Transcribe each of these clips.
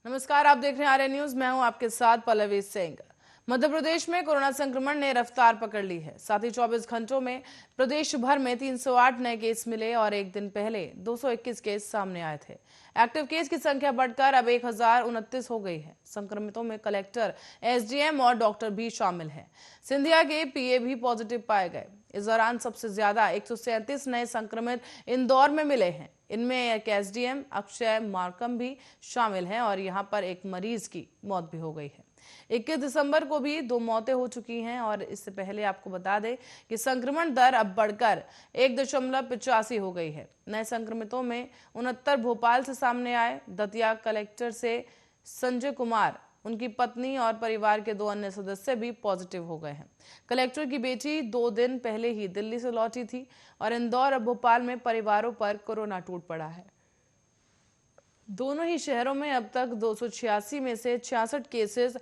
नमस्कार, आप देख रहे हैं आर्य न्यूज। मैं हूं आपके साथ पल्लवी सिंह। मध्य प्रदेश में कोरोना संक्रमण ने रफ्तार पकड़ ली है। साथ ही 24 घंटों में प्रदेश भर में 308 नए केस मिले और एक दिन पहले 221 केस सामने आए थे। एक्टिव केस की संख्या बढ़कर अब 1029 हो गई है। संक्रमितों में कलेक्टर, एसडीएम और डॉक्टर भी शामिल हैं। सिंधिया के पीए भी पॉजिटिव पाए गए। इस दौरान सबसे ज्यादा 137 नए संक्रमित इंदौर में मिले हैं। इनमें एक एसडीएम अक्षय मार्कम भी शामिल हैं और यहां पर एक मरीज की मौत भी हो गई है। 21 दिसंबर को भी 2 मौतें हो चुकी हैं और इससे पहले आपको बता दें कि संक्रमण दर अब बढ़कर 1.85 हो गई है। नए संक्रमितों में 69 भोपाल से सामने आए। दतिया कलेक्टर से संजय कुमार, उनकी पत्नी और परिवार के 2 अन्य सदस्य भी पॉजिटिव हो गए हैं। कलेक्टर की बेटी 2 दिन पहले ही दिल्ली से लौटी थी और इंदौर और भोपाल में परिवारों पर कोरोना टूट पड़ा है। दोनों ही शहरों में अब तक 286 में से 66 केसेस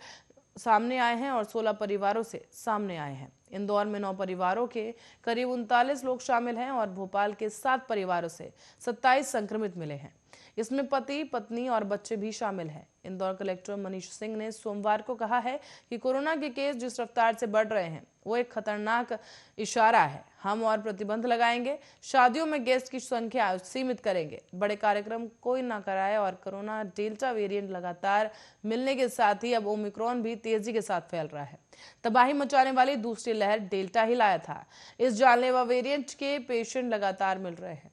सामने आए हैं और 16 परिवारों से सामने आए हैं। इंदौर में 9 परिवारों के करीब 39 लोग शामिल हैं और भोपाल के 7 परिवारों से 27 संक्रमित मिले हैं। इसमें पति, पत्नी और बच्चे भी शामिल हैं। इंदौर कलेक्टर मनीष सिंह ने सोमवार को कहा है कि कोरोना के केस जिस रफ्तार से बढ़ रहे हैं वो एक खतरनाक इशारा है। हम और प्रतिबंध लगाएंगे। शादियों में गेस्ट की संख्या सीमित करेंगे। बड़े कार्यक्रम कोई ना कराए और कोरोना डेल्टा वेरिएंट लगातार मिलने के साथ ही अब ओमिक्रॉन भी तेजी के साथ फैल रहा है। तबाही मचाने वाली दूसरी लहर डेल्टा ही लाया था। इस जानलेवा वेरिएंट के पेशेंट लगातार मिल रहे हैं।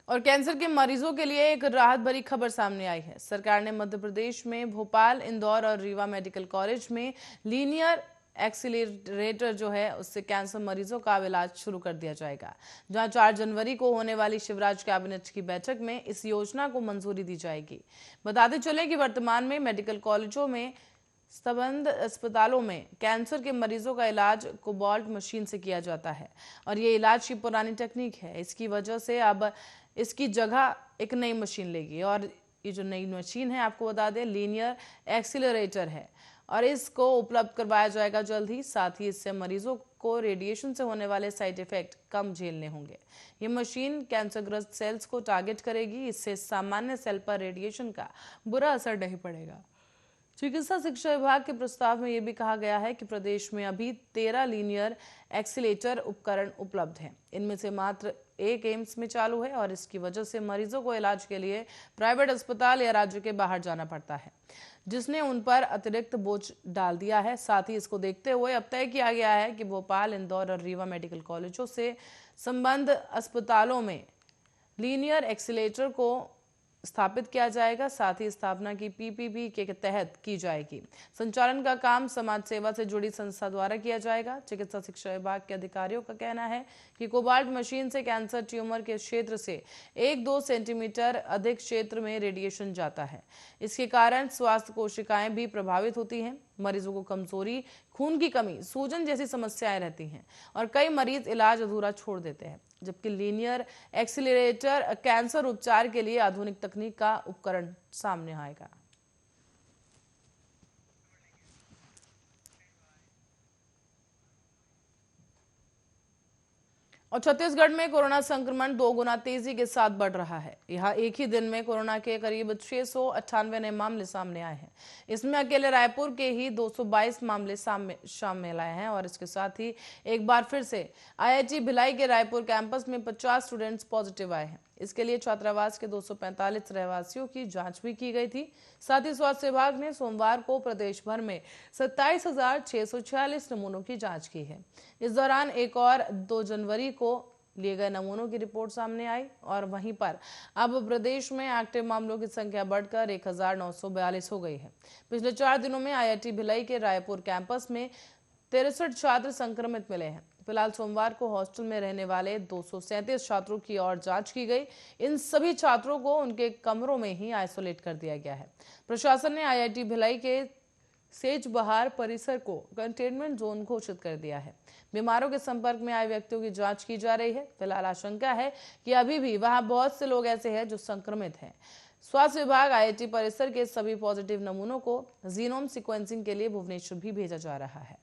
और कैंसर के मरीजों के लिए एक राहत भरी खबर सामने आई है। सरकार ने मध्य प्रदेश में भोपाल, इंदौर और रीवा मेडिकल कॉलेज में लीनियर एक्सीलरेटर जो है उससे कैंसर मरीजों का इलाज शुरू कर दिया जाएगा। जहां 4 जनवरी को होने वाली शिवराज कैबिनेट की बैठक में इस योजना को मंजूरी दी जाएगी। बताते चले कि वर्तमान में मेडिकल कॉलेजों में संबद्ध अस्पतालों में कैंसर के मरीजों का इलाज कोबाल्ट मशीन से किया जाता है और ये इलाज की पुरानी टेक्निक है। इसकी वजह से अब इसकी जगह एक नई मशीन लेगी और ये जो नई मशीन है आपको बता दें लीनियर एक्सीलरेटर है और इसको उपलब्ध करवाया जाएगा जल्द ही। साथ ही इससे मरीजों को रेडिएशन से होने वाले साइड इफेक्ट कम झेलने होंगे। ये मशीन कैंसरग्रस्त सेल्स को टारगेट करेगी। इससे सामान्य सेल पर रेडिएशन का बुरा असर नहीं पड़ेगा। चिकित्सा शिक्षा विभाग के प्रस्ताव में यह भी कहा गया है कि प्रदेश में अभी 13 लीनियर एक्सीलेटर उपकरण उपलब्ध हैं। इनमें से मात्र एक एम्स में चालू है और इसकी वजह से मरीजों को इलाज के लिए प्राइवेट अस्पताल या राज्य के बाहर जाना पड़ता है, जिसने उन पर अतिरिक्त बोझ डाल दिया है। साथ ही इसको देखते हुए अब तय किया गया है कि भोपाल, इंदौर और रीवा मेडिकल कॉलेजों से संबद्ध अस्पतालों में लीनियर एक्सीलेटर को स्थापित किया जाएगा। साथ ही स्थापना की पीपीपी के तहत की जाएगी। संचालन का काम समाज सेवा से जुड़ी संस्था द्वारा किया जाएगा। चिकित्सा शिक्षा विभाग के अधिकारियों का कहना है कि कोबाल्ट मशीन से कैंसर ट्यूमर के क्षेत्र से 1-2 सेंटीमीटर अधिक क्षेत्र में रेडिएशन जाता है। इसके कारण स्वास्थ्य कोशिकाएं भी प्रभावित होती हैं। मरीजों को कमजोरी, खून की कमी, सूजन जैसी समस्याएं रहती हैं और कई मरीज इलाज अधूरा छोड़ देते हैं। जबकि लीनियर एक्सीलरेटर कैंसर उपचार के लिए आधुनिक तकनीक का उपकरण सामने आएगा। और छत्तीसगढ़ में कोरोना संक्रमण 2 गुना तेजी के साथ बढ़ रहा है। यहाँ एक ही दिन में कोरोना के करीब 698 नए मामले सामने आए हैं। इसमें अकेले रायपुर के ही 222 मामले शामिल आए हैं और इसके साथ ही एक बार फिर से आईआईटी भिलाई के रायपुर कैंपस में 50 स्टूडेंट्स पॉजिटिव आए हैं। इसके लिए छात्रावास के 245 रहवासियों की जांच भी की गई थी। साथ ही स्वास्थ्य विभाग ने सोमवार को प्रदेश भर में 27,646 नमूनों की जांच की है। इस दौरान एक और 2 जनवरी को लिए गए नमूनों की रिपोर्ट सामने आई और वहीं पर अब प्रदेश में एक्टिव मामलों की संख्या बढ़कर 1942 हो गई है। पिछले 4 दिनों में आईआईटी भिलाई के रायपुर कैंपस में 63 छात्र संक्रमित मिले हैं। फिलहाल सोमवार को हॉस्टल में रहने वाले 237 छात्रों की और जांच की गई। इन सभी छात्रों को उनके कमरों में ही आइसोलेट कर दिया गया है। प्रशासन ने आईआईटी भिलाई के सेज बहार परिसर को कंटेनमेंट जोन घोषित कर दिया है। बीमारों के संपर्क में आए व्यक्तियों की जांच की जा रही है। फिलहाल आशंका है कि अभी भी वहां बहुत से लोग ऐसे हैं जो संक्रमित हैं। स्वास्थ्य विभाग आईआईटी परिसर के सभी पॉजिटिव नमूनों को जीनोम सीक्वेंसिंग के लिए भुवनेश्वर भी भेजा जा रहा है।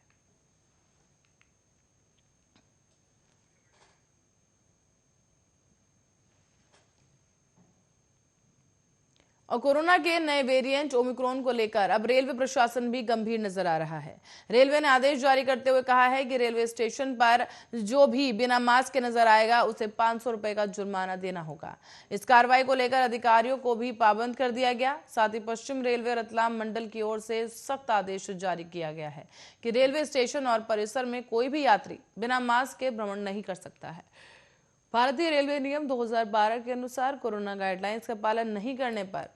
और कोरोना के नए वेरिएंट ओमिक्रॉन को लेकर अब रेलवे प्रशासन भी गंभीर नजर आ रहा है। रेलवे ने आदेश जारी करते हुए कहा है कि रेलवे स्टेशन पर जो भी बिना मास्क के नजर आएगा उसे 500 रुपए का जुर्माना देना होगा। इस कार्रवाई को लेकर अधिकारियों को भी पाबंद कर दिया गया। साथ ही पश्चिम रेलवे रतलाम मंडल की ओर से सख्त आदेश जारी किया गया है कि रेलवे स्टेशन और परिसर में कोई भी यात्री बिना मास्क के भ्रमण नहीं कर सकता है। भारतीय रेलवे नियम 2012 के अनुसार कोरोना गाइडलाइंस का पालन नहीं करने पर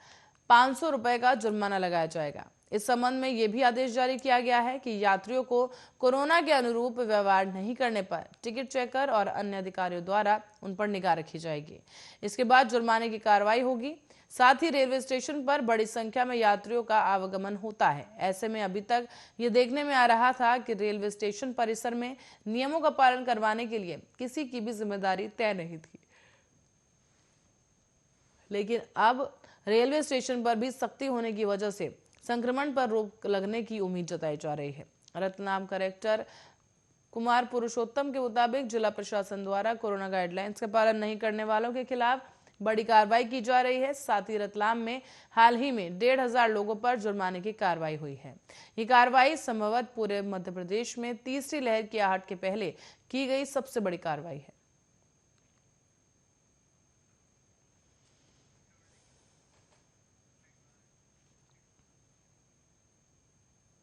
500 रुपए का जुर्माना लगाया जाएगा। इस संबंध में यह भी आदेश जारी किया गया है कि यात्रियों को कोरोना के अनुरूप व्यवहार नहीं करने पर टिकट चेकर और अन्य अधिकारियों द्वारा उन पर निगाह रखी जाएगी। इसके बाद जुर्माने की कार्रवाई होगी। साथ ही रेलवे स्टेशन पर बड़ी संख्या में यात्रियों का आवागमन होता है। ऐसे में अभी तक ये देखने में आ रहा था कि रेलवे स्टेशन परिसर में नियमों का पालन करवाने के लिए किसी की भी जिम्मेदारी तय नहीं थी, लेकिन अब रेलवे स्टेशन पर भी सख्ती होने की वजह से संक्रमण पर रोक लगने की उम्मीद जताई जा रही है। रतलाम कलेक्टर कुमार पुरुषोत्तम के मुताबिक जिला प्रशासन द्वारा कोरोना गाइडलाइंस का पालन नहीं करने वालों के खिलाफ बड़ी कार्रवाई की जा रही है। साथ ही रतलाम में हाल ही में 1,500 लोगों पर जुर्माने की कार्रवाई हुई है। ये कार्रवाई संभवतः पूरे मध्य प्रदेश में तीसरी लहर की आहट के पहले की गई सबसे बड़ी कार्रवाई है।